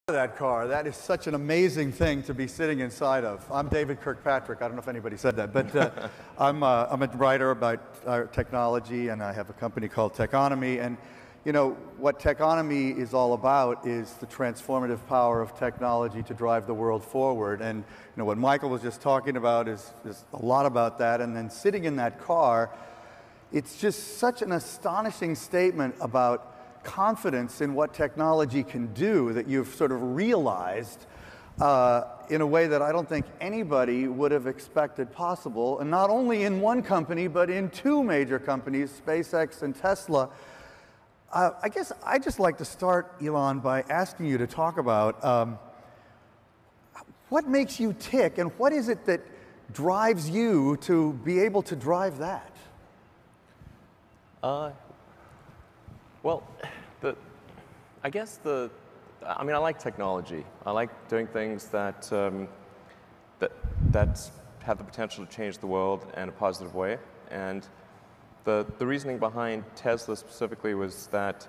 That car. That is such an amazing thing to be sitting inside of. I'm David Kirkpatrick. I don't know if anybody said that, but I'm a writer about technology, and I have a company called Techonomy. And you know what Techonomy is all about is the transformative power of technology to drive the world forward. And you know what Michael was just talking about is a lot about that. And then sitting in that car, it's just such an astonishing statement about confidence in what technology can do that you've sort of realized in a way that I don't think anybody would have expected possible, and not only in one company, but in two major companies, SpaceX and Tesla. I guess I'd just like to start, Elon, by asking you to talk about what makes you tick, and what is it that drives you to be able to drive that? Well, I mean, I like technology. I like doing things that that have the potential to change the world in a positive way. And the reasoning behind Tesla specifically was that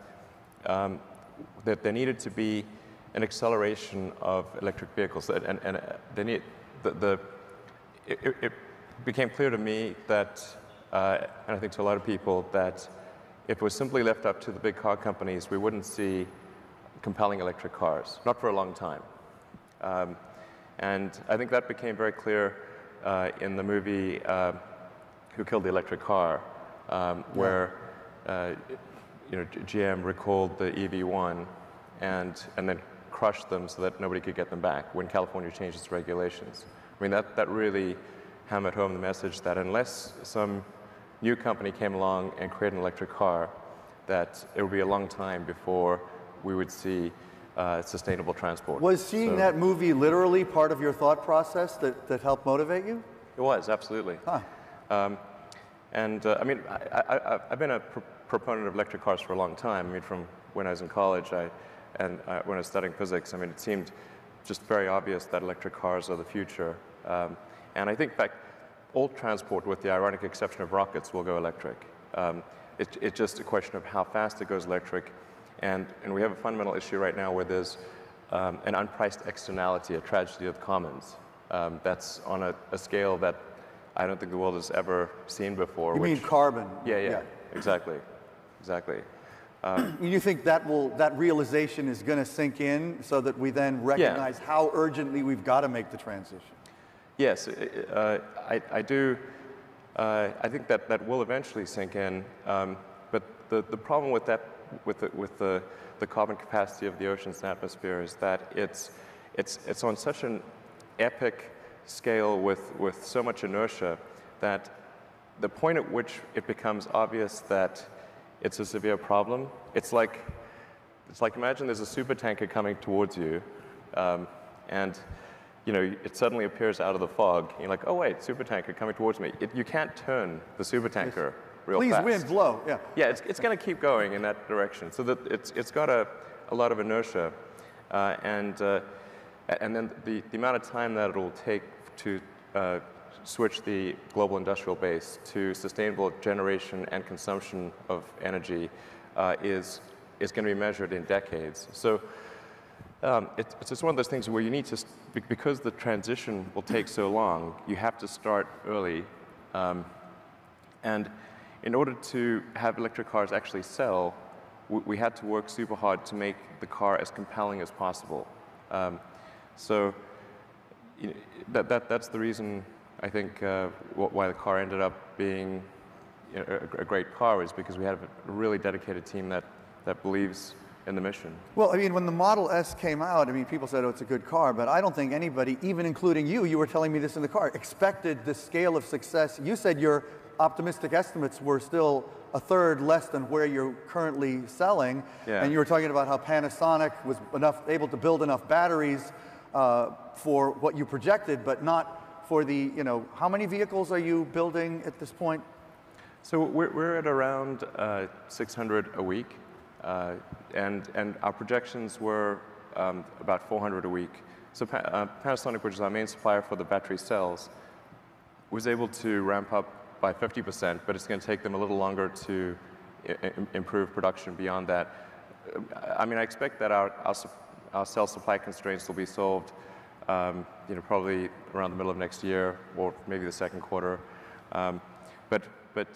that there needed to be an acceleration of electric vehicles, and it became clear to me that, and I think to a lot of people, that if it was simply left up to the big car companies, we wouldn't see compelling electric cars, not for a long time. And I think that became very clear in the movie Who Killed the Electric Car, where you know, GM recalled the EV1 and then crushed them so that nobody could get them back when California changed its regulations. I mean, that really hammered home the message that unless some new company came along and created an electric car, that it would be a long time before we would see sustainable transport. Was seeing that movie literally part of your thought process that helped motivate you? It was, absolutely. Huh. I mean, I've been a proponent of electric cars for a long time. I mean, from when I was in college when I was studying physics, I mean, it seemed just very obvious that electric cars are the future. And I think, in fact, all transport, with the ironic exception of rockets, will go electric. It's just a question of how fast it goes electric. And we have a fundamental issue right now where there's an unpriced externality, a tragedy of the commons, that's on a scale that I don't think the world has ever seen before. You mean carbon? Yeah, exactly. You think that realization is going to sink in so that we then recognize how urgently we've got to make the transition? Yes, I do. I think that will eventually sink in. But the problem with that, with the carbon capacity of the oceans and atmosphere, is that it's on such an epic scale with so much inertia that the point at which it becomes obvious that it's a severe problem, it's like imagine there's a supertanker coming towards you, and you know, it suddenly appears out of the fog. And you're like, oh wait, supertanker coming towards me. You can't turn the supertanker real fast. Please, wind, blow. Yeah, it's going to keep going in that direction. So that it's got a lot of inertia, and then the amount of time that it'll take to switch the global industrial base to sustainable generation and consumption of energy is going to be measured in decades. So. It's just one of those things where you need to, because the transition will take so long, you have to start early. And in order to have electric cars actually sell, we had to work super hard to make the car as compelling as possible. So you know, that's the reason, I think, why the car ended up being, you know, a great car, is because we had a really dedicated team that believes in the mission. Well, I mean, when the Model S came out, I mean, people said, oh, it's a good car, but I don't think anybody, even including you were telling me this in the car, expected the scale of success. You said your optimistic estimates were still a third less than where you're currently selling, and you were talking about how Panasonic was able to build enough batteries for what you projected, but not for the, you know, how many vehicles are you building at this point? So we're at around 600 a week. And our projections were about 400 a week. So Panasonic, which is our main supplier for the battery cells, was able to ramp up by 50%, but it's going to take them a little longer to improve production beyond that. I mean, I expect that our cell supply constraints will be solved, probably around the middle of next year or maybe the second quarter. But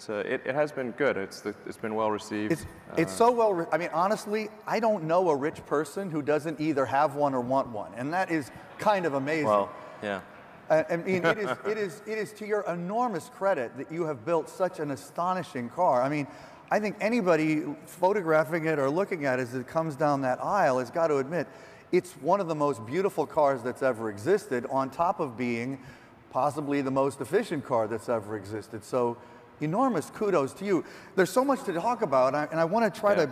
it has been good. It's been well received. It's so well. I mean, honestly, I don't know a rich person who doesn't either have one or want one, and that is kind of amazing. Well, yeah. I mean, it is to your enormous credit that you have built such an astonishing car. I mean, I think anybody photographing it or looking at it as it comes down that aisle has got to admit it's one of the most beautiful cars that's ever existed, on top of being possibly the most efficient car that's ever existed. So enormous kudos to you. There's so much to talk about, and I want to try to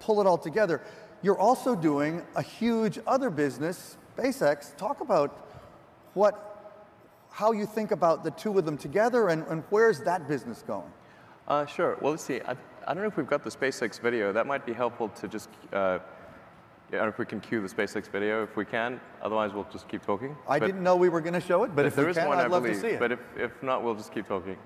pull it all together. You're also doing a huge other business, SpaceX. Talk about how you think about the two of them together, and where's that business going? Sure. Well, let's see. I don't know if we've got the SpaceX video. That might be helpful to just, I don't know if we can cue the SpaceX video. If we can, otherwise we'll just keep talking. I didn't know we were going to show it, but if we can, I'd love to see it. But if not, we'll just keep talking.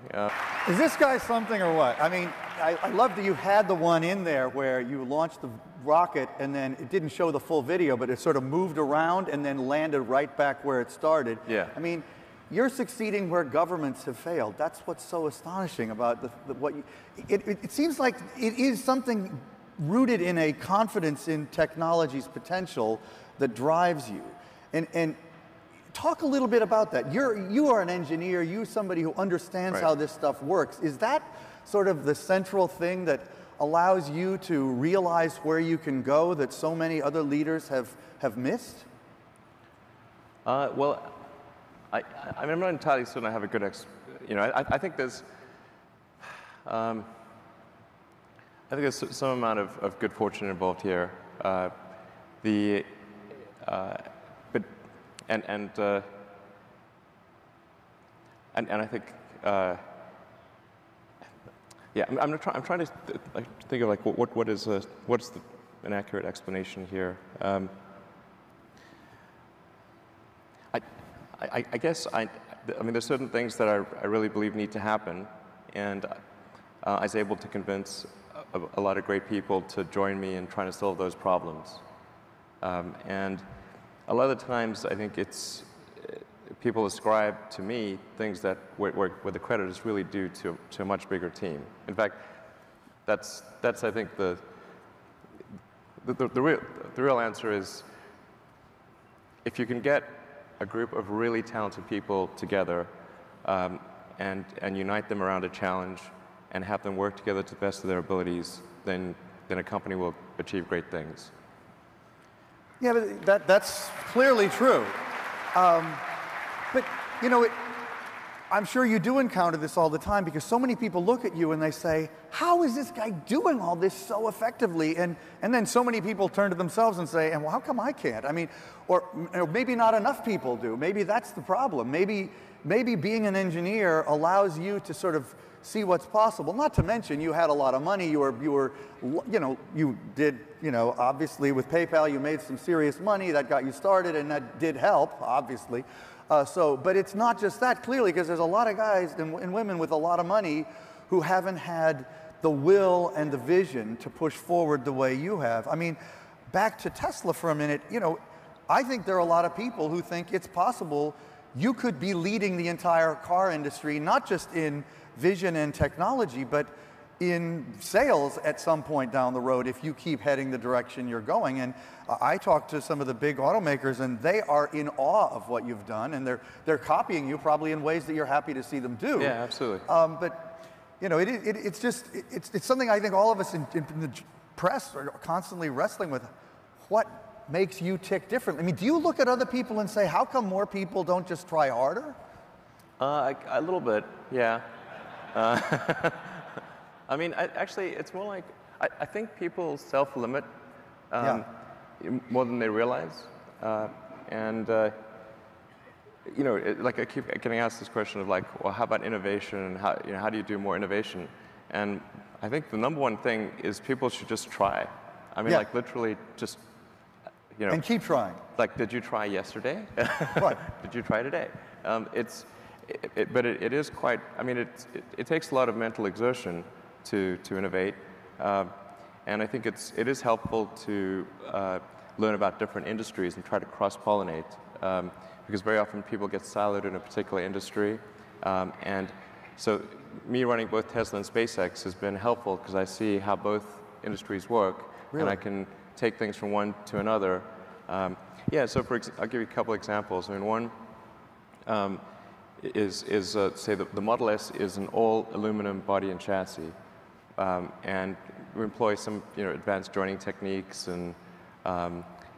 Is this guy something or what? I mean, I love that you had the one in there where you launched the rocket and then it didn't show the full video, but it sort of moved around and then landed right back where it started. Yeah. I mean, you're succeeding where governments have failed. That's what's so astonishing about it seems like it is something rooted in a confidence in technology's potential that drives you. And talk a little bit about that. You are an engineer, you're somebody who understands how this stuff works. Is that sort of the central thing that allows you to realize where you can go that so many other leaders have missed? Well, I mean, I'm not entirely certain I have a good I think there's some amount of good fortune involved here. But I think I'm trying to think of like what's an accurate explanation here. I guess I mean, there's certain things that I really believe need to happen, and I was able to convince a lot of great people to join me in trying to solve those problems. And a lot of the times, I think people ascribe to me things that where the credit is really due to a much bigger team. In fact, that's I think the real answer is, if you can get a group of really talented people together and unite them around a challenge and have them work together to the best of their abilities, then a company will achieve great things. Yeah, but that's clearly true. But, you know, I'm sure you do encounter this all the time, because so many people look at you and they say, how is this guy doing all this so effectively? And then so many people turn to themselves and say, well, how come I can't? I mean, or maybe not enough people do. Maybe that's the problem. Maybe being an engineer allows you to sort of see what's possible. Not to mention, you had a lot of money. You did, obviously with PayPal, you made some serious money. That got you started, and that did help, obviously. But it's not just that, clearly, because there's a lot of guys and women with a lot of money who haven't had the will and the vision to push forward the way you have. I mean, back to Tesla for a minute, I think there are a lot of people who think it's possible you could be leading the entire car industry, not just in vision and technology, but in sales at some point down the road if you keep heading the direction you're going. And I talked to some of the big automakers, and they are in awe of what you've done, and they're copying you probably in ways that you're happy to see them do. Yeah, absolutely. But it's something I think all of us in the press are constantly wrestling with. What makes you tick differently? I mean, do you look at other people and say, how come more people don't just try harder? A little bit, yeah. I mean, actually, it's more like, I think people self-limit more than they realize. Like I keep getting asked this question of like, well, how about innovation, and how do you do more innovation? And I think the number one thing is people should just try. I mean, like literally just, And keep trying. Like, did you try yesterday? What? Did you try today? But it is quite, I mean, it takes a lot of mental exertion to innovate. And I think it is helpful to learn about different industries and try to cross-pollinate. Because very often people get siloed in a particular industry. And so me running both Tesla and SpaceX has been helpful because I see how both industries work. Really? And I can take things from one to another. Yeah, so I'll give you a couple examples. I mean, one is say the Model S is an all aluminum body and chassis. And we employ some advanced joining techniques and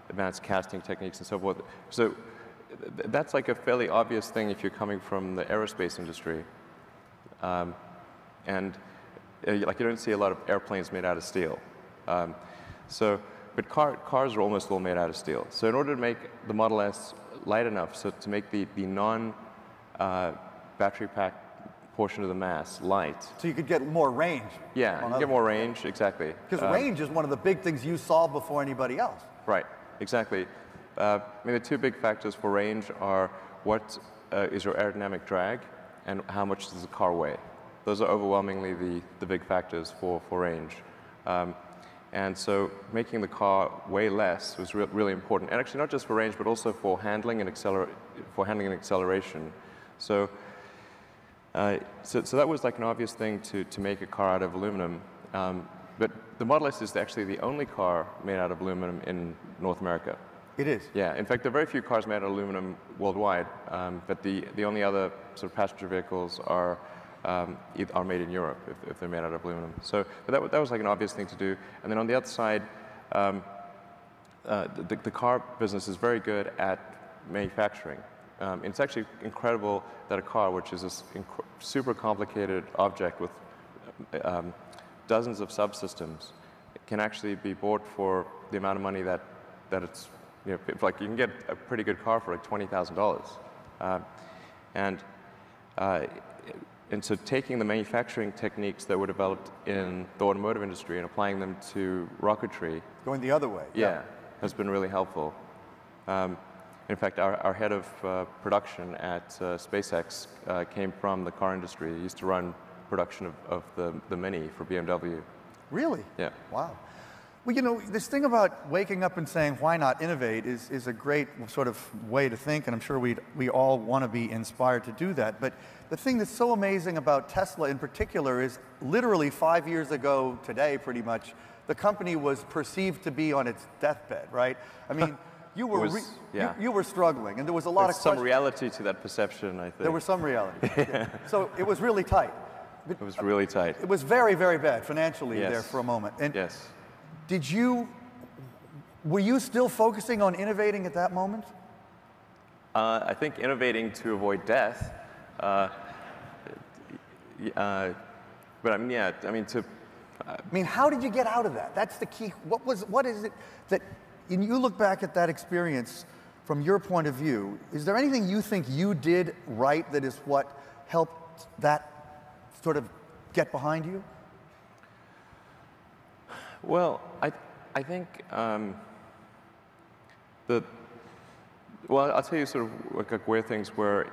advanced casting techniques and so forth. So that's like a fairly obvious thing if you're coming from the aerospace industry. And like you don't see a lot of airplanes made out of steel. But cars are almost all made out of steel. So in order to make the Model S light enough, so to make the non-battery pack portion of the mass light. So you could get more range. Yeah, you can get more range, exactly. Because range is one of the big things you solve before anybody else. Right, exactly. I mean, the two big factors for range are what is your aerodynamic drag and how much does the car weigh. Those are overwhelmingly the big factors for range. And so making the car weigh less was really important. And actually not just for range, but also for handling and acceleration. So that was like an obvious thing to make a car out of aluminum. But the Model S is actually the only car made out of aluminum in North America. It is? Yeah. In fact, there are very few cars made out of aluminum worldwide. But the only other sort of passenger vehicles are made in Europe if they're made out of aluminum. So but that was like an obvious thing to do. And then on the other side, the car business is very good at manufacturing. It's actually incredible that a car, which is this super complicated object with dozens of subsystems, can actually be bought for the amount of money that it's, like you can get a pretty good car for like $20,000. And so taking the manufacturing techniques that were developed in the automotive industry and applying them to rocketry. Going the other way. Yeah, has been really helpful. In fact, our head of production at SpaceX came from the car industry. He used to run production of the Mini for BMW. Really? Yeah. Wow. Well, this thing about waking up and saying, why not innovate, is a great sort of way to think, and I'm sure we all want to be inspired to do that. But the thing that's so amazing about Tesla in particular is literally 5 years ago today, pretty much, the company was perceived to be on its deathbed, right? I mean, you were you were struggling, and there was a lot of some reality to that perception, I think. There was some reality. Yeah. So it was really tight. It was really tight. It was very, very bad financially Yes. there for a moment. And yes. Were you still focusing on innovating at that moment? I think innovating to avoid death. But I mean, yeah, I mean, how did you get out of that? That's the key. What is it that, when you look back at that experience from your point of view, is there anything you think you did right that is what helped that sort of get behind you? Well, I think well, I'll tell you sort of like where things were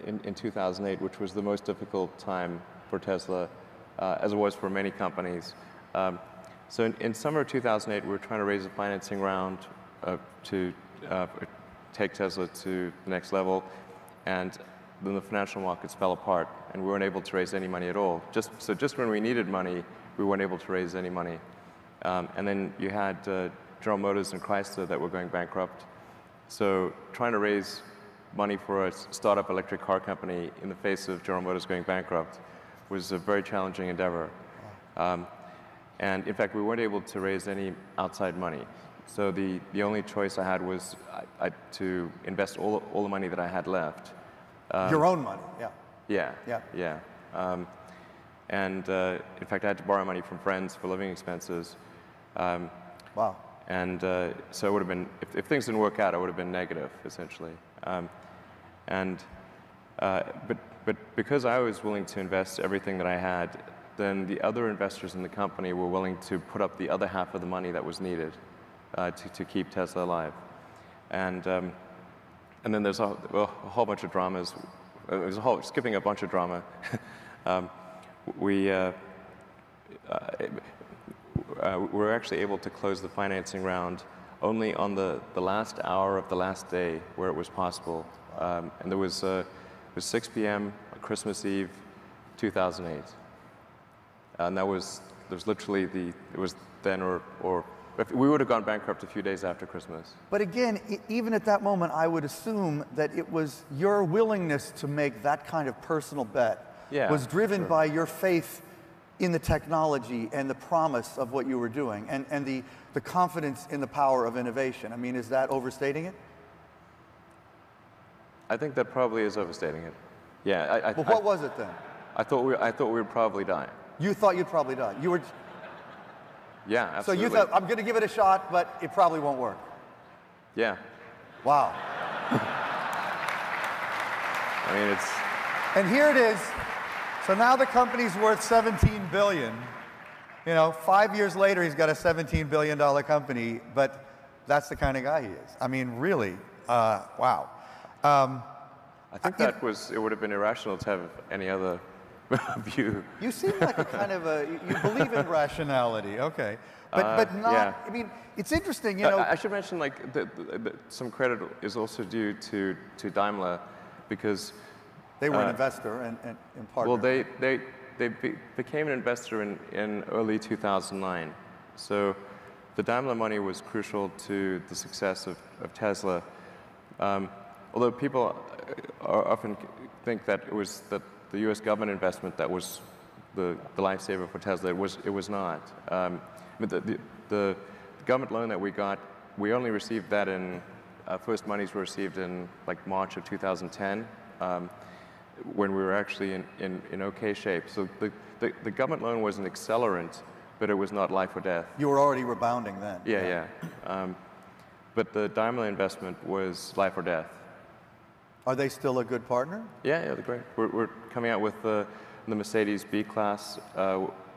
in 2008, which was the most difficult time for Tesla, as it was for many companies. So in summer of 2008, we were trying to raise a financing round to take Tesla to the next level, and then the financial markets fell apart, and we weren't able to raise any money at all. Just when we needed money, we weren't able to raise any money. And then you had General Motors and Chrysler that were going bankrupt. So trying to raise money for a startup electric car company in the face of General Motors going bankrupt was a very challenging endeavor. And in fact, we weren't able to raise any outside money. So the only choice I had was to invest all the money that I had left. Your own money, yeah. Yeah. Yeah. Yeah. And in fact, I had to borrow money from friends for living expenses. Wow. And so it would have been, if things didn't work out, it would have been negative, essentially. But because I was willing to invest everything that I had, then the other investors in the company were willing to put up the other half of the money that was needed to keep Tesla alive. And then there's a whole bunch of dramas. Skipping a bunch of drama. We were actually able to close the financing round only on the last hour of the last day where it was possible. And it was 6 p.m. on Christmas Eve, 2008. And there was literally it was then or if we would have gone bankrupt a few days after Christmas. But again, even at that moment, I would assume that it was your willingness to make that kind of personal bet was driven by your faith in the technology and the promise of what you were doing, and the confidence in the power of innovation. I mean, is that overstating it? I think that probably is overstating it. Yeah. Well, what was it then? I thought we would probably die. You thought you'd probably die. You were. Yeah, absolutely. So you thought, I'm going to give it a shot, but it probably won't work. Yeah. Wow. I mean, it's. And here it is. So now the company's worth $17 billion. You know, 5 years later, he's got a $17 billion company, but that's the kind of guy he is. I mean, really, wow. I think it would have been irrational to have any other view. You seem like a kind of you believe in rationality, okay. But not, yeah. I mean, it's interesting, you know. I should mention, like, some credit is also due to Daimler, because they were an investor and partner. Well, they became an investor in early 2009. So the Daimler money was crucial to the success of Tesla. Although people often think that it was the U.S. government investment that was the lifesaver for Tesla. It was not. I mean, the government loan that we got, we only received that first monies were received in like March of 2010. When we were actually in okay shape. So the government loan was an accelerant, but it was not life or death. You were already rebounding then. Yeah. But the Daimler investment was life or death. Are they still a good partner? Yeah, they're great. We're coming out with the Mercedes B-Class,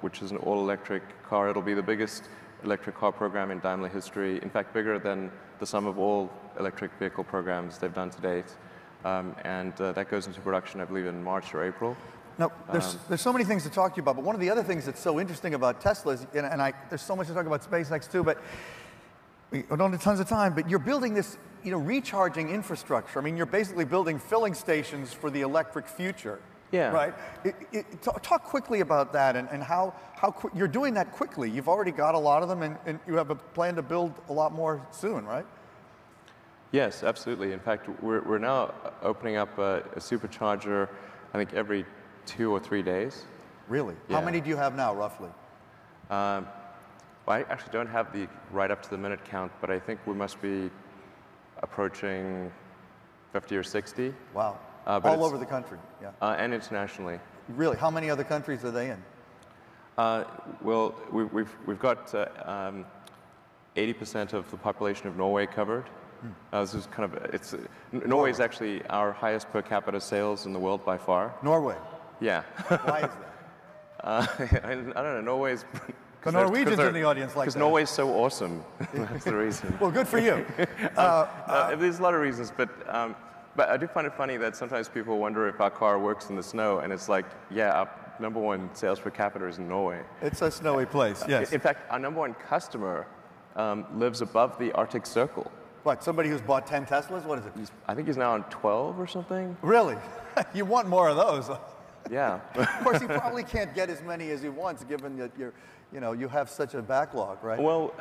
which is an all-electric car. It'll be the biggest electric car program in Daimler history. In fact, bigger than the sum of all electric vehicle programs they've done to date. And that goes into production, I believe, in March or April. Now, there's so many things to talk to you about, but one of the other things that's so interesting about Tesla is, there's so much to talk about SpaceX too, but we don't have tons of time, but you're building this, recharging infrastructure. I mean, you're basically building filling stations for the electric future. Yeah. Right? Talk quickly about that and how you're doing that quickly. You've already got a lot of them, and you have a plan to build a lot more soon, right? Yes, absolutely. In fact, we're now opening up a supercharger, I think, every 2 or 3 days. Really? Yeah. How many do you have now, roughly? Well, I actually don't have the right up to the minute count, but I think we must be approaching 50 or 60. Wow. All over the country, yeah. And internationally. Really? How many other countries are they in? Well, we've got 80% of the population of Norway covered. This is kind of, Norway is actually our highest per capita sales in the world by far. Norway? Yeah. Why is that? I don't know, Norway's... The Norwegians in the audience like that. Because Norway's so awesome. That's the reason. Well, good for you. There's a lot of reasons, but I do find it funny that sometimes people wonder if our car works in the snow, and it's like, yeah, our #1 sales per capita is in Norway. It's a snowy place, yes. In fact, our #1 customer lives above the Arctic Circle. What, somebody who's bought 10 Teslas? What is it? I think he's now on 12 or something. Really? You want more of those. Yeah. Of course, he probably can't get as many as he wants, given that you have such a backlog, right? Well,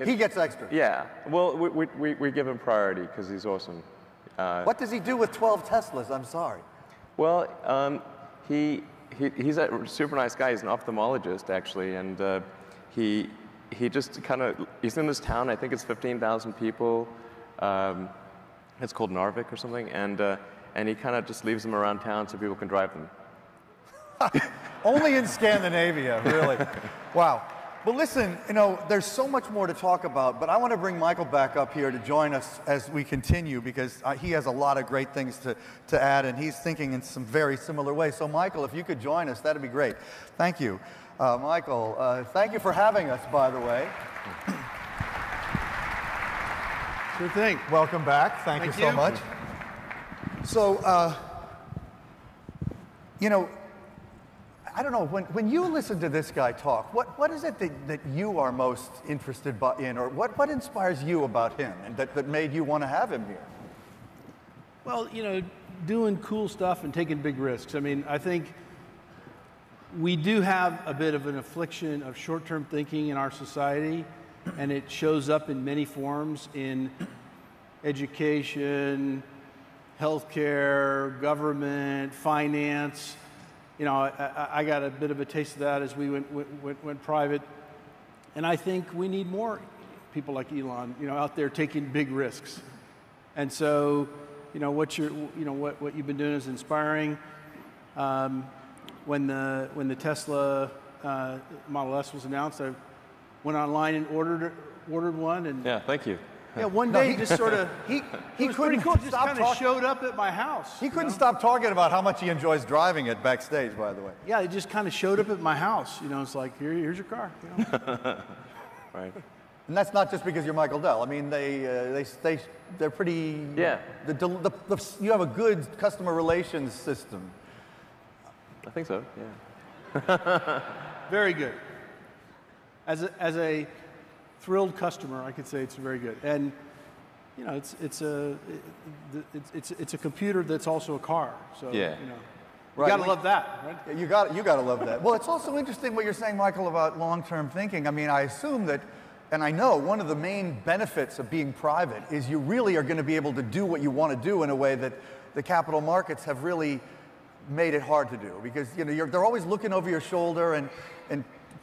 he gets extra. Yeah. Well, we give him priority because he's awesome. What does he do with 12 Teslas? I'm sorry. Well, he's a super nice guy. He's an ophthalmologist, actually, and he just kind of, he's in this town, I think it's 15,000 people. It's called Narvik or something, and he kind of just leaves them around town so people can drive them. Only in Scandinavia, really. Wow. But listen, there's so much more to talk about, but I want to bring Michael back up here to join us as we continue, because he has a lot of great things to add, and he's thinking in some very similar ways. So Michael, if you could join us, that'd be great. Thank you. Michael, thank you for having us, by the way. Sure thing. Welcome back. Thank you so much. So, I don't know, when you listen to this guy talk, what is it that you are most interested in, or what inspires you about him and that made you want to have him here? Well, you know, doing cool stuff and taking big risks. I mean, I think we do have a bit of an affliction of short-term thinking in our society, and it shows up in many forms in education, healthcare, government, finance. You know, I got a bit of a taste of that as we went private, and I think we need more people like Elon, you know, out there taking big risks. And so, you know, what you've been doing is inspiring. When the Tesla Model S was announced, I went online and ordered one, and Yeah, thank you. yeah, one day just sort of He it was couldn't pretty cool. It just stop kind of showed up at my house. He couldn't stop talking about how much he enjoys driving it backstage, by the way. Yeah, it just kind of showed up at my house. You know, it's like here's your car. You know? Right. And that's not just because you're Michael Dell. I mean, they're pretty. Yeah. You have a good customer relations system. I think so, yeah. Very good. As a thrilled customer, I could say it's very good. And you know, it's a computer that's also a car. So Yeah. you know, Right. you gotta love that, right? Yeah, you got to love that. Well, it's also interesting what you're saying, Michael, about long-term thinking. I mean, I assume that, and I know one of the main benefits of being private is you really are going to be able to do what you want to do in a way that the capital markets have really made it hard to do, because you know they're always looking over your shoulder and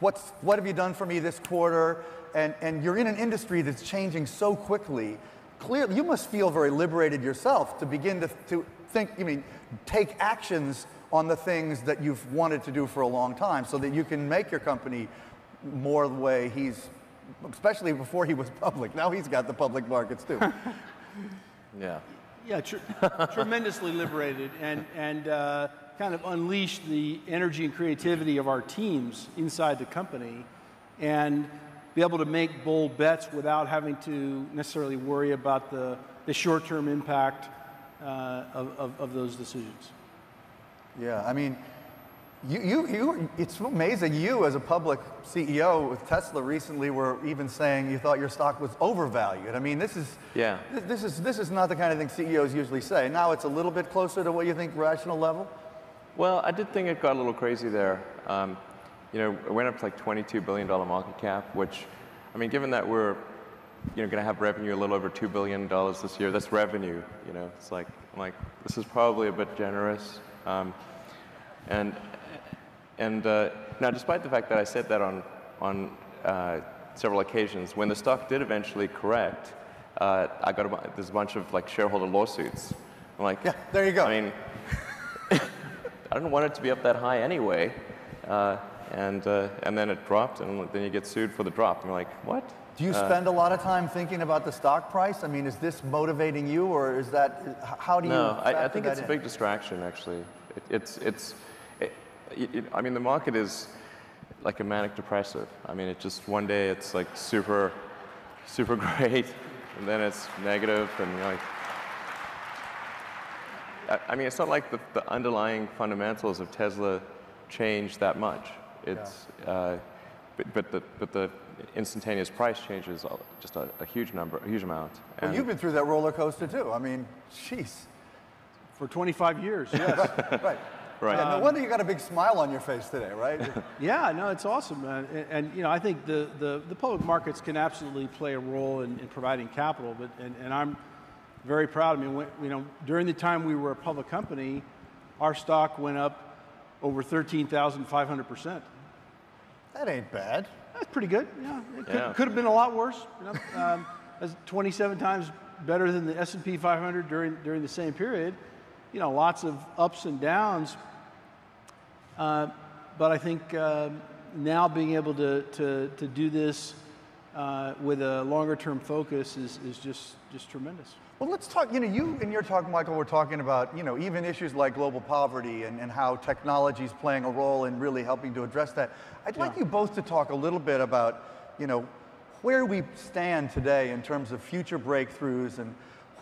what have you done for me this quarter, and you're in an industry that's changing so quickly. Clearly, you must feel very liberated yourself to begin to think. I mean, take actions on the things that you've wanted to do for a long time, so that you can make your company more the way he's, especially before he was public. Now he's got the public markets too. Yeah. Yeah, tremendously liberated, and kind of unleashed the energy and creativity of our teams inside the company, and be able to make bold bets without having to necessarily worry about the short-term impact of those decisions. Yeah, I mean, it's amazing. You, as a public CEO with Tesla, recently were even saying you thought your stock was overvalued. I mean, this is not the kind of thing CEOs usually say. Now it's a little bit closer to what you think rational level. Well, I did think it got a little crazy there. You know, it went up to like $22 billion market cap, which, I mean, given that we're, you know, going to have revenue a little over $2 billion this year, that's revenue. You know, it's like, I'm like, this is probably a bit generous. Now, despite the fact that I said that on several occasions, when the stock did eventually correct, I got there's a bunch of like shareholder lawsuits. I'm like, yeah, there you go. I mean, I don't want it to be up that high anyway, and then it dropped, and then you get sued for the drop. And you're like, what? Do you spend a lot of time thinking about the stock price? I mean, is this motivating you, or is that, how do you? No, I think that it's a in? big distraction, actually. I mean, the market is like a manic depressive. I mean, it just, one day it's like super great, and then it's negative, and you're like, I mean, it's not like the underlying fundamentals of Tesla change that much. It's, but the instantaneous price changes just a huge amount. Well, you've been through that roller coaster too. I mean, jeez. For 25 years, yes. Right. Right. Yeah, no wonder you got a big smile on your face today, right? Yeah, no, it's awesome, man. And you know, I think the public markets can absolutely play a role in providing capital, but and I'm very proud. I mean, you know, during the time we were a public company, our stock went up over 13,500%. That ain't bad. That's pretty good. Yeah, it could have been a lot worse. You know, that's 27 times better than the S&P 500 during the same period. You know, lots of ups and downs. But I think now being able to do this with a longer-term focus is just tremendous. Well, let's talk, you know, you in your talk, Michael, were talking about, you know, even issues like global poverty and how technology is playing a role in really helping to address that. I'd like you both to talk a little bit about, you know, where we stand today in terms of future breakthroughs and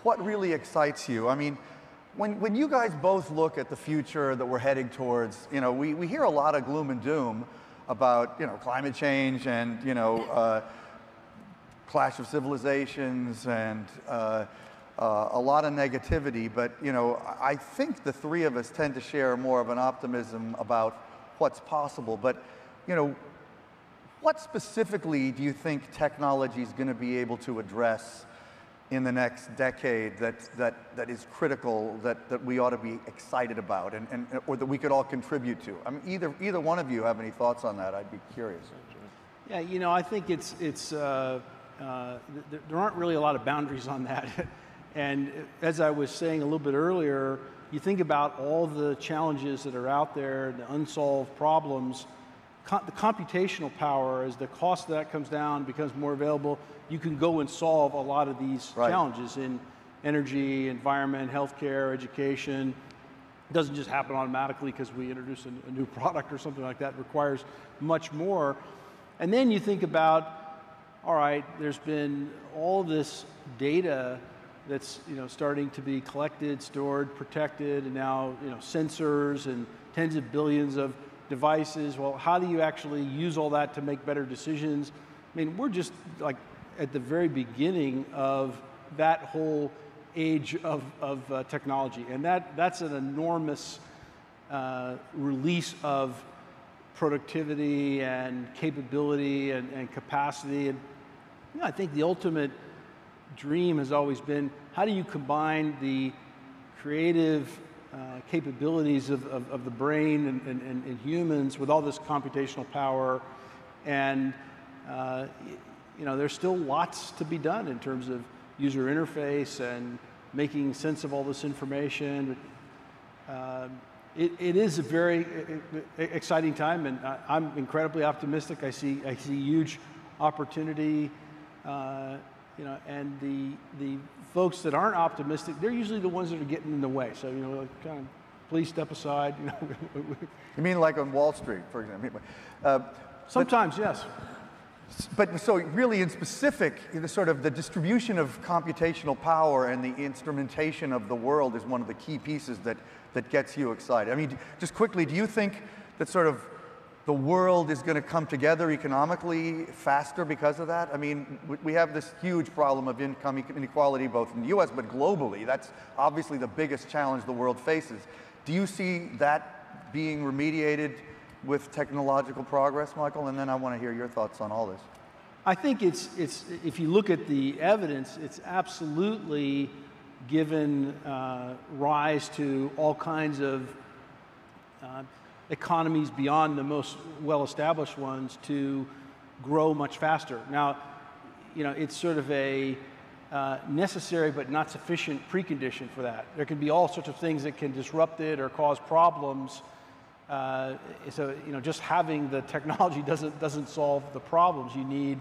what really excites you. I mean, when you guys both look at the future that we're heading towards, you know, we hear a lot of gloom and doom about, you know, climate change and, you know, clash of civilizations and a lot of negativity. But, you know, I think the three of us tend to share more of an optimism about what's possible. But, you know, what specifically do you think technology is going to be able to address in the next decade that is critical, that we ought to be excited about, and or that we could all contribute to? I mean, either one of you have any thoughts on that? I'd be curious. Yeah, you know, I think there aren't really a lot of boundaries on that. And as I was saying a little bit earlier, you think about all the challenges that are out there, the unsolved problems, the computational power, as the cost of that comes down, becomes more available, you can go and solve a lot of these challenges in energy, environment, healthcare, education. It doesn't just happen automatically because we introduce a new product or something like that. It requires much more. And then you think about, all right, there's been all this data that's, you know, starting to be collected, stored, protected, and now, you know, sensors and tens of billions of devices. Well, how do you actually use all that to make better decisions? I mean, we're just like at the very beginning of that whole age of technology, and that's an enormous release of productivity and capability and capacity. And you know, I think the ultimate dream has always been, how do you combine the creative capabilities of the brain and humans with all this computational power? And you know, there's still lots to be done in terms of user interface and making sense of all this information. It is a very exciting time, and I'm incredibly optimistic. I see huge opportunity. You know, and the folks that aren't optimistic, they're usually the ones that are getting in the way. So, you know, like, kind of, please step aside. You know. You mean like on Wall Street, for example? Sometimes, yes. But so really in specific, the sort of the distribution of computational power and the instrumentation of the world is one of the key pieces that gets you excited. I mean, just quickly, do you think that sort of the world is going to come together economically faster because of that? I mean, we have this huge problem of income inequality both in the US but globally. That's obviously the biggest challenge the world faces. Do you see that being remediated with technological progress, Michael? And then I want to hear your thoughts on all this. I think it's if you look at the evidence, it's absolutely given rise to all kinds of economies beyond the most well-established ones to grow much faster. Now, you know, it's sort of a necessary but not sufficient precondition for that. There can be all sorts of things that can disrupt it or cause problems. So, you know, just having the technology doesn't solve the problems. You need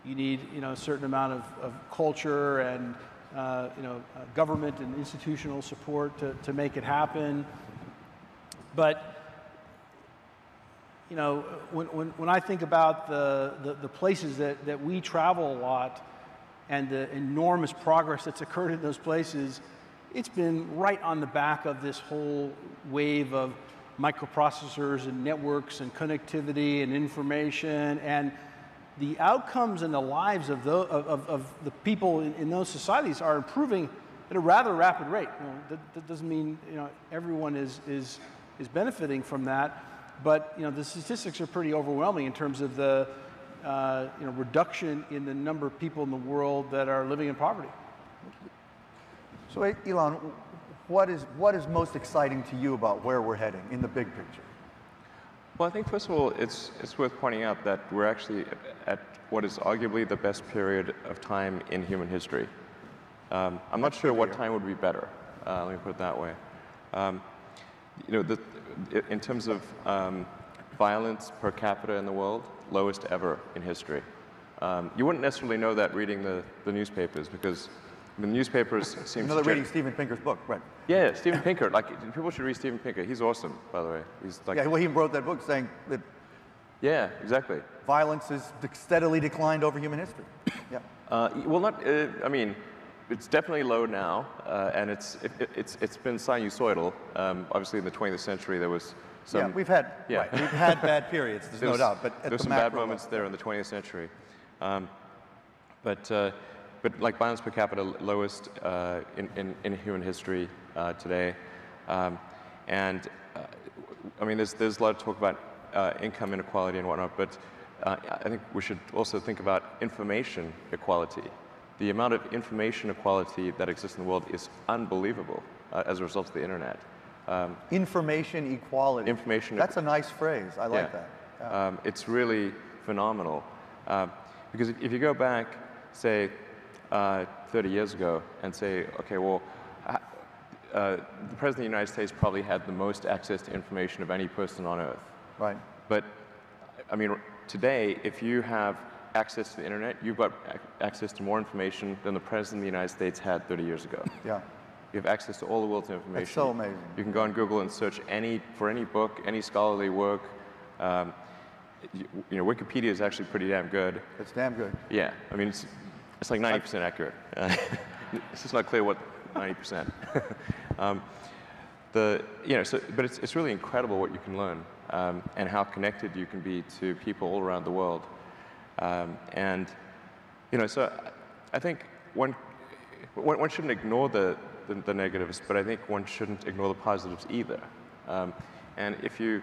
you know, a certain amount of culture and you know, government and institutional support to make it happen. But you know, when I think about the places that we travel a lot and the enormous progress that's occurred in those places, it's been right on the back of this whole wave of microprocessors and networks and connectivity and information, and the outcomes and the lives of the people in those societies are improving at a rather rapid rate. You know, that doesn't mean, you know, everyone is benefiting from that. But you know, the statistics are pretty overwhelming in terms of the you know, reduction in the number of people in the world that are living in poverty. So, Elon, what is most exciting to you about where we're heading in the big picture? Well, I think first of all, it's worth pointing out that we're actually at what is arguably the best period of time in human history. I'm not sure what time would be better. Let me put it that way. You know, in terms of violence per capita in the world, lowest ever in history. You wouldn't necessarily know that reading the newspapers, because the newspapers seem to... reading Steven Pinker's book, right? Yeah, Steven Pinker. Like, people should read Steven Pinker. He's awesome, by the way. He's like... Yeah, well, he wrote that book saying that... Yeah, exactly. Violence has steadily declined over human history. Yeah. Well, not... I mean, it's definitely low now, and it's been sinusoidal. Obviously, in the 20th century, there was some. Yeah, we've had bad periods. There's no doubt, but at there's the some bad macro moments level. there in the 20th century, but like violence per capita lowest in human history today, and I mean there's a lot of talk about income inequality and whatnot, but I think we should also think about information equality. The amount of information equality that exists in the world is unbelievable as a result of the internet. Information equality. That's a nice phrase. I like that. Yeah. It's really phenomenal. Because if you go back, say, 30 years ago and say, okay, well, the President of the United States probably had the most access to information of any person on Earth. Right. But, I mean, today, if you have access to the internet, you've got access to more information than the President of the United States had 30 years ago. Yeah. You have access to all the world's information. It's so amazing. You can go on Google and search for any book, any scholarly work. You know, Wikipedia is actually pretty damn good. It's damn good. Yeah, I mean, it's like 90% accurate. It's just not clear what 90%. But it's really incredible what you can learn and how connected you can be to people all around the world. And you know, so I think one shouldn't ignore the negatives, but I think one shouldn't ignore the positives either. And if you,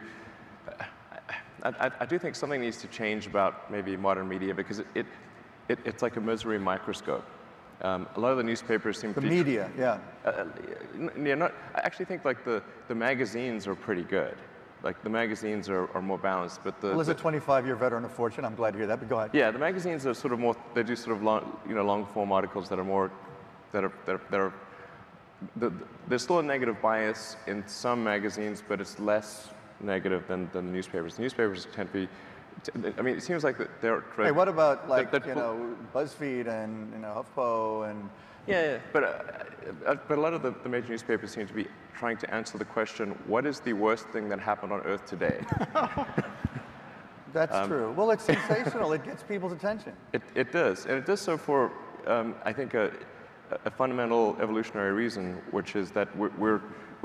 I do think something needs to change about maybe modern media, because it's like a misery microscope. A lot of the newspapers seem to be... The media, yeah. I actually think like the magazines are pretty good. Like the magazines are more balanced, but well, as a 25-year veteran of Fortune, I'm glad to hear that, but go ahead. Yeah, the magazines are sort of more, they do sort of long form articles that are more, there's still a negative bias in some magazines, but it's less negative than the newspapers. The newspapers tend to be, I mean, it seems like they're... Hey, what about like, you know, BuzzFeed and, you know, HuffPo and... Yeah, but a lot of the major newspapers seem to be trying to answer the question, what is the worst thing that happened on Earth today? That's true. Well, it's sensational. It gets people's attention. It does, and it does so for, I think, a fundamental evolutionary reason, which is that we're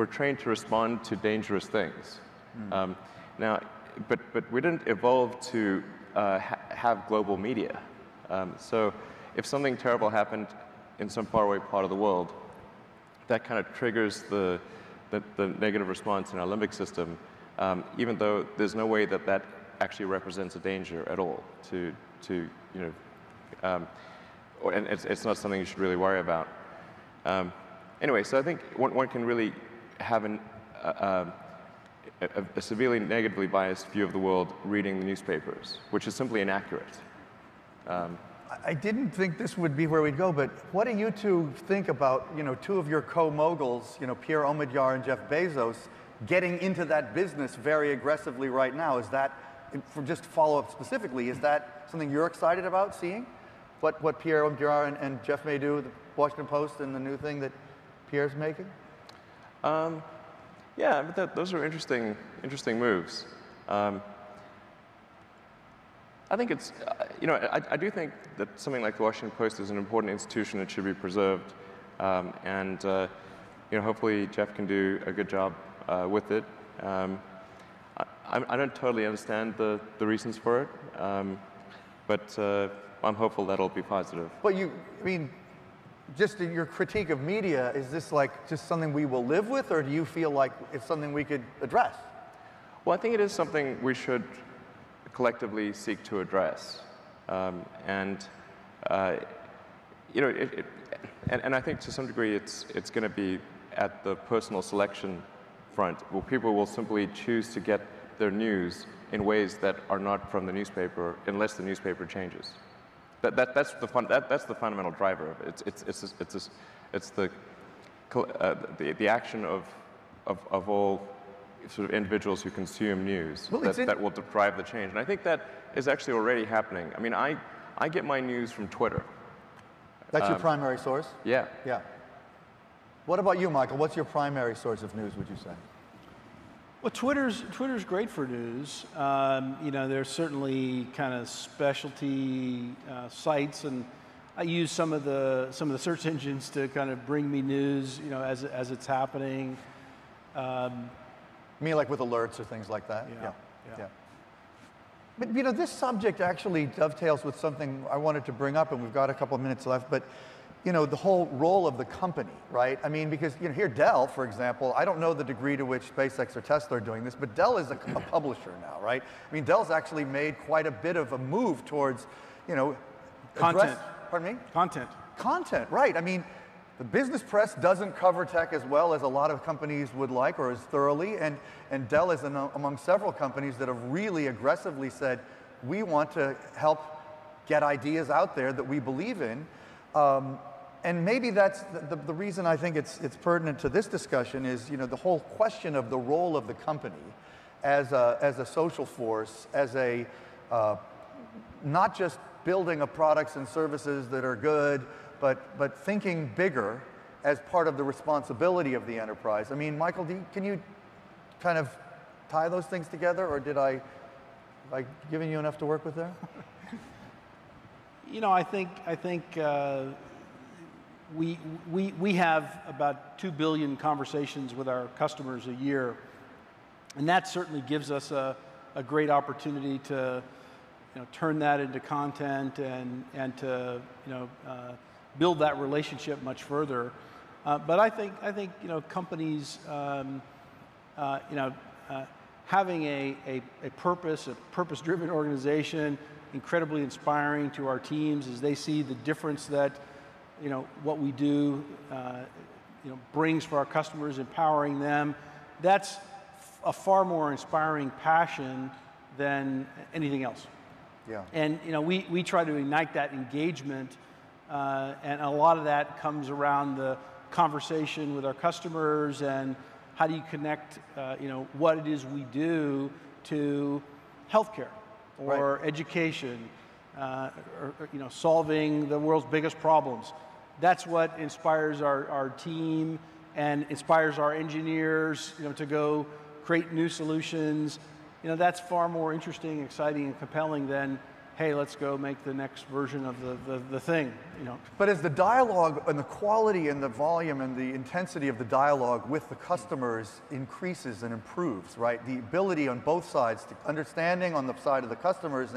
trained to respond to dangerous things. Now, but we didn't evolve to have global media. So if something terrible happened in some faraway part of the world, that kind of triggers the negative response in our limbic system, even though there's no way that actually represents a danger at all to you know, and it's not something you should really worry about. Anyway, so I think one can really have a severely negatively biased view of the world reading the newspapers, which is simply inaccurate. I didn't think this would be where we'd go, but what do you two think about, you know, two of your co-moguls, you know, Pierre Omidyar and Jeff Bezos, getting into that business very aggressively right now? Is that, for just follow up specifically, is that something you're excited about seeing? What Pierre Omidyar and Jeff may do, the Washington Post and the new thing that Pierre's making? Yeah, but those are interesting moves. I think it's, you know, I do think that something like the Washington Post is an important institution that should be preserved, and you know, hopefully Jeff can do a good job with it. I don't totally understand the reasons for it, but I'm hopeful that'll be positive. But I mean, just your critique of media, is this like just something we will live with, or do you feel like it's something we could address? Well, I think it is something we should collectively seek to address, and you know, and I think to some degree it's going to be at the personal selection front, where people will simply choose to get their news in ways that are not from the newspaper, unless the newspaper changes. That's the fundamental driver of it. It's the action of all sort of individuals who consume news that will drive the change. And I think that is actually already happening. I mean, I get my news from Twitter. That's your primary source? Yeah. Yeah. What about you, Michael? What's your primary source of news, would you say? Well, Twitter's great for news. You know, there's certainly kind of specialty sites, and I use some of the search engines to kind of bring me news, you know, as it's happening. You mean like with alerts or things like that? Yeah. But you know, this subject actually dovetails with something I wanted to bring up, and we've got a couple of minutes left, but you know, the whole role of the company, right? I mean, because you know, here Dell, for example, I don't know the degree to which SpaceX or Tesla are doing this, but Dell is a publisher now, right? I mean, Dell's actually made quite a bit of a move towards, you know, Content. Pardon me? Content. Content, right. I mean, the business press doesn't cover tech as well as a lot of companies would like, or as thoroughly, and Dell is among several companies that have really aggressively said, we want to help get ideas out there that we believe in. And maybe that's the reason I think it's pertinent to this discussion is, you know, the whole question of the role of the company as a social force, as a, not just building of products and services that are good, but thinking bigger as part of the responsibility of the enterprise. I mean, Michael, can you kind of tie those things together, or have I given you enough to work with there? You know, I think we have about 2 billion conversations with our customers a year, and that certainly gives us a great opportunity to, you know, turn that into content and to, you know, build that relationship much further. But I think you know, companies you know, having a purpose-driven organization, incredibly inspiring to our teams as they see the difference that, you know, what we do you know, brings for our customers, empowering them. That's a far more inspiring passion than anything else. Yeah. And you know, we try to ignite that engagement, and a lot of that comes around the conversation with our customers and how do you connect you know, what it is we do to healthcare or education, or you know, solving the world's biggest problems. That's what inspires our team and inspires our engineers, you know, to go create new solutions. You know, that's far more interesting, exciting, and compelling than, hey, let's go make the next version of the thing, you know. But as the dialogue and the quality and the volume and the intensity of the dialogue with the customers increases and improves, right? The ability on both sides, to understanding on the side of the customers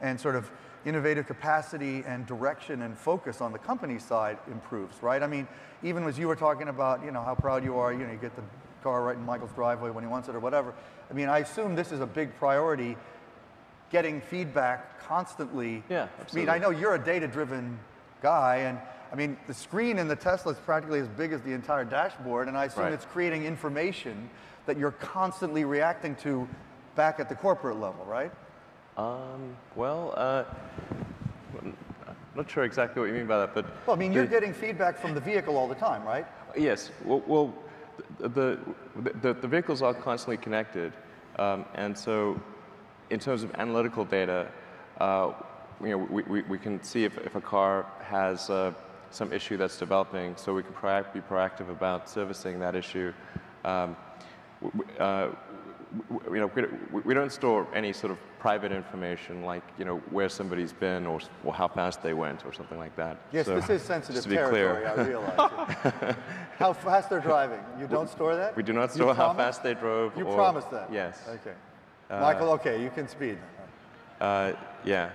and sort of innovative capacity and direction and focus on the company side improves, right? I mean, even as you were talking about, you know, how proud you are, you know, you get the car right in Michael's driveway when he wants it or whatever. I mean, I assume this is a big priority, getting feedback constantly. Yeah, absolutely. I mean, I know you're a data-driven guy, and I mean, the screen in the Tesla is practically as big as the entire dashboard, and I assume it's creating information that you're constantly reacting to back at the corporate level, right? Well, I'm not sure exactly what you mean by that, but... Well, I mean, you're getting feedback from the vehicle all the time, right? Yes. Well, the vehicles are constantly connected, and so in terms of analytical data, you know, we can see if a car has some issue that's developing, so we can be proactive about servicing that issue. You know, we don't store any sort of private information like, you know, where somebody's been or how fast they went or something like that. Yes, so, this is sensitive just to be territory, clear. I realize. How fast they're driving. You don't store that? We do not store how fast they drove. You promise that? Yes. Okay. Michael, okay, you can speed. Yeah.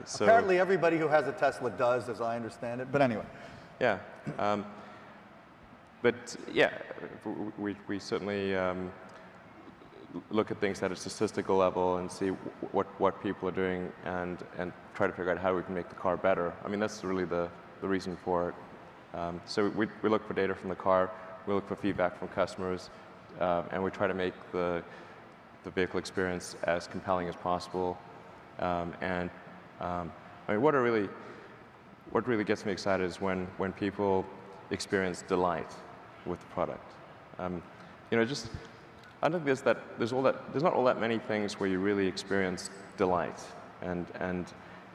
So apparently everybody who has a Tesla does, as I understand it, but anyway. Yeah. But yeah, we certainly look at things at a statistical level and see what people are doing and try to figure out how we can make the car better. I mean, that's really the reason for it. So we look for data from the car, we look for feedback from customers, and we try to make the vehicle experience as compelling as possible. I mean, what really gets me excited is when people experience delight with the product. You know, just I don't think there's not all that many things where you really experience delight, and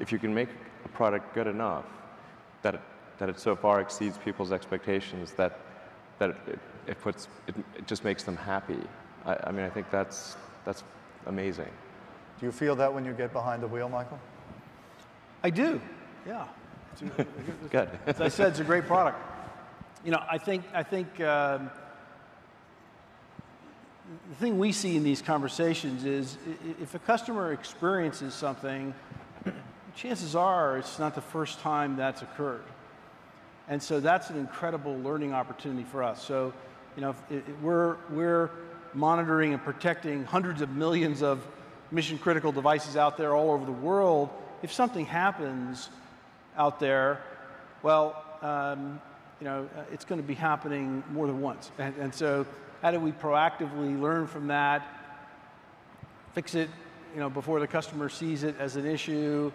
if you can make a product good enough that it so far exceeds people's expectations that it just makes them happy. I mean, I think that's amazing. Do you feel that when you get behind the wheel, Michael? I do, yeah. Good. As I said, it's a great product. You know, I think the thing we see in these conversations is if a customer experiences something, chances are it's not the first time that's occurred. And so that's an incredible learning opportunity for us. So, you know, we're monitoring and protecting hundreds of millions of mission critical devices out there all over the world. If something happens out there, well, you know, it's going to be happening more than once. And so how do we proactively learn from that, fix it, you know, before the customer sees it as an issue,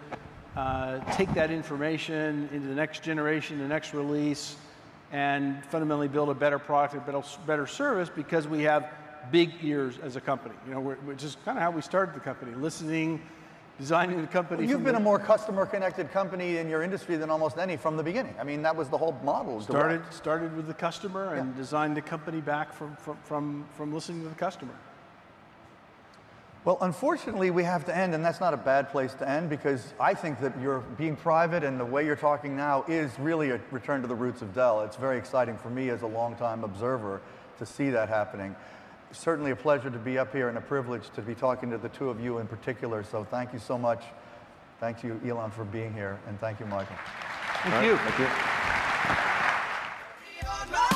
take that information into the next generation, the next release, and fundamentally build a better product, a better service, because we have big ears as a company. You know, which is kind of how we started the company, listening, designing the company. Well, you've been a more customer-connected company in your industry than almost any from the beginning. I mean, that was the whole model. Started with the customer and designed the company back from listening to the customer. Well, unfortunately, we have to end, and that's not a bad place to end, because I think that you're being private and the way you're talking now is really a return to the roots of Dell. It's very exciting for me as a longtime observer to see that happening. Certainly a pleasure to be up here and a privilege to be talking to the two of you in particular, so thank you so much. Thank you, Elon, for being here, and thank you, Michael. Thank you. Thank you.